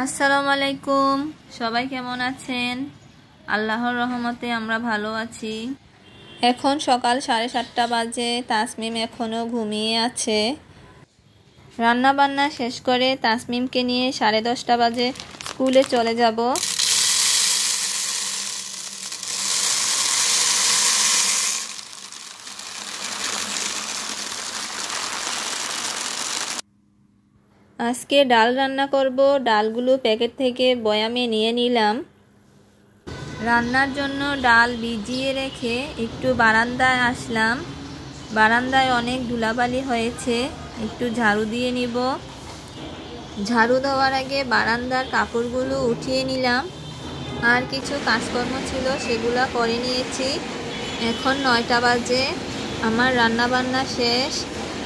আসসালামু আলাইকুম। সবাই কেমন আছেন? আল্লাহর রহমতে আমরা ভালো আছি। এখন সকাল 7:30 বাজে। তাসমিম এখনও ঘুমিয়ে আছে। রান্না বান্না শেষ করে তাসমিমকে নিয়ে 10:30 বাজে স্কুলে চলে যাব। আজকে ডাল রান্না করব। ডালগুলো প্যাকেট থেকে বয়ামে নিয়ে নিলাম। রান্নার জন্য ডাল ভিজিয়ে রেখে একটু বারান্দায় আসলাম। বারান্দায় অনেক ধুলাবালি হয়েছে, একটু ঝাড়ু দিয়ে নিব। ঝাড়ু দেওয়ার আগে বারান্দার কাপড়গুলো উঠিয়ে নিলাম। আর কিছু কাজকর্ম ছিল, সেগুলো করে নিয়েছি। এখন 9টা বাজে। আমার রান্না বান্না শেষ।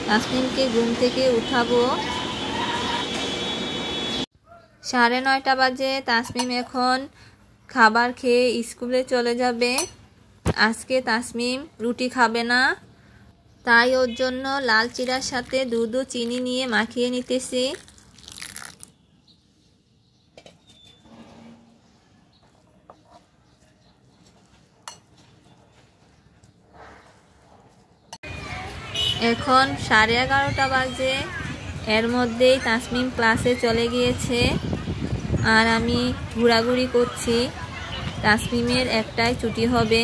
তাসমিমকে ঘুম থেকে উঠাবো। 9:30 বাজে। তাসমিম এখন খাবার খেয়ে স্কুলে চলে যাবে। আজকে তাসমিম রুটি খাবে না, তাই ওর জন্য লাল চিড়ার সাথে দুধ ও চিনি নিয়ে মাখিয়ে নিতেছি। এখন 11:30 বাজে। এর মধ্যেই তাসমিম ক্লাসে চলে গিয়েছে আর আমি ঘোরাঘুরি করছি। তাসমিমের একটাই ছুটি হবে।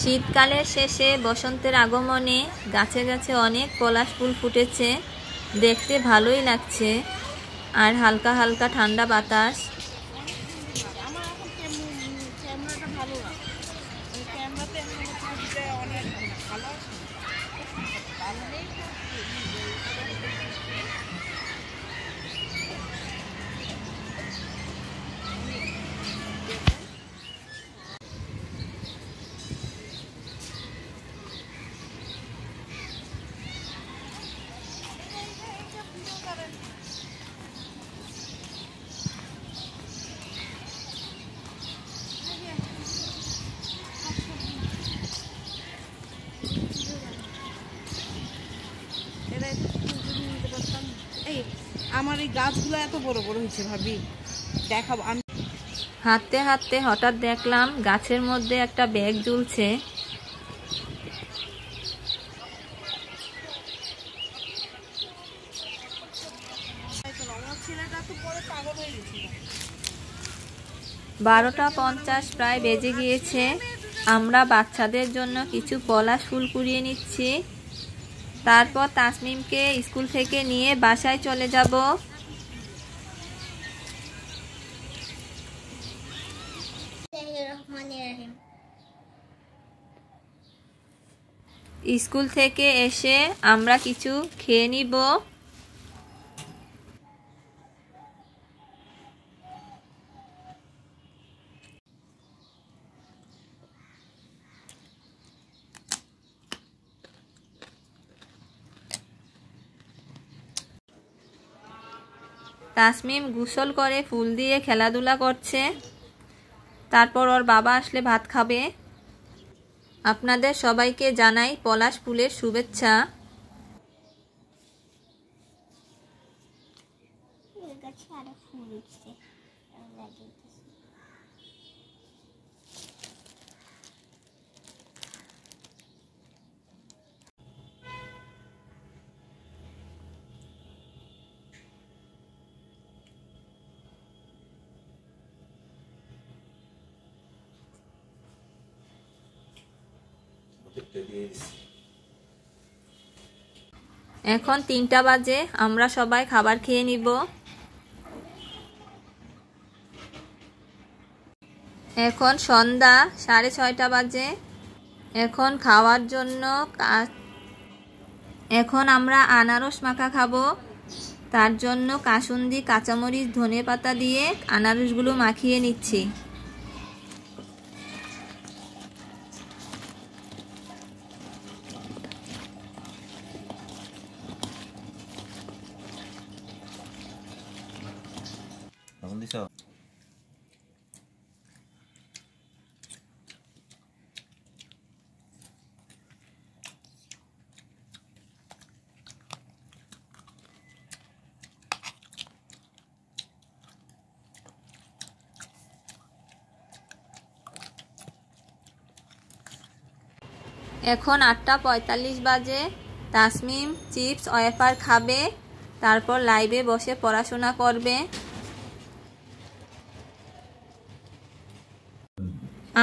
শীতকালের শেষে বসন্তের আগমনে গাছে গাছে অনেক পলাশ ফুল ফুটেছে, দেখতে ভালোই লাগছে। আর হালকা হালকা ঠান্ডা বাতাস। আমার এই গাছগুলো এত বড় বড় হয়েছে, ভাবি দেখাবো। আমি হাঁটতে হাঁটতে হঠাৎ দেখলাম গাছের মধ্যে একটা ব্যাগ ঝুলছে। ছেলেটা তো পরে পাগল হয়ে গেছিল। 12:50 প্রায় বেজে গিয়েছে। আমরা বাচ্চাদের জন্য কিছু পলাশ ফুল কুড়িয়ে নিচ্ছি। তারপর তাসমিমকে স্কুল থেকে নিয়ে বাসায় চলে যাব। স্কুল থেকে এসে আমরা কিছু খেয়ে নিব। তাসমিম গোসল করে ফুল দিয়ে খেলাধুলা করছে। তারপর ওর বাবা আসলে ভাত খাবে। আপনাদের সবাইকে জানাই পলাশ ফুলের শুভেচ্ছা। এখন 3টা বাজে। আমরা সবাই খাবার খেয়ে নিব। এখন সন্ধ্যা 6:30 বাজে। এখন খাওয়ার জন্য এখন আমরা আনারস মাখা খাবো। তার জন্য কাসুন্দি, কাঁচামরিচ, ধনেপাতা দিয়ে আনারসগুলো মাখিয়ে নিচ্ছি। এখন 8:45 বাজে। তাসমিম চিপস ওয়েফার খাবে, তারপর লাইভে বসে পড়াশোনা করবে।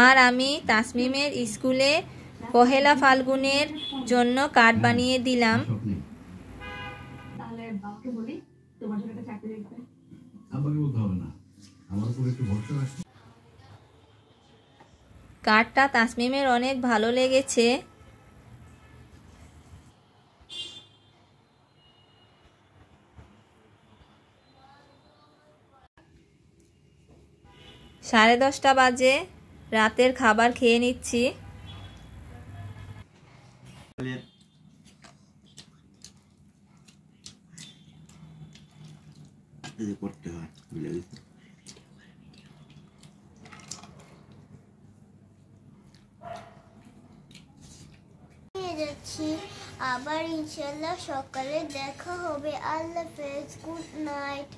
আর আমি তাসমিমের স্কুলে পহেলা ফাল্গুনের জন্য কার্ড বানিয়ে দিলাম। কার্ডটা তাসমিমের অনেক ভালো লেগেছে। সাড়ে 10টা বাজে, রাতের খাবার খেয়ে নিচ্ছি। আবার ইনশাল্লাহ সকালে দেখা হবে। আল্লাহ হাফেজ, গুড নাইট।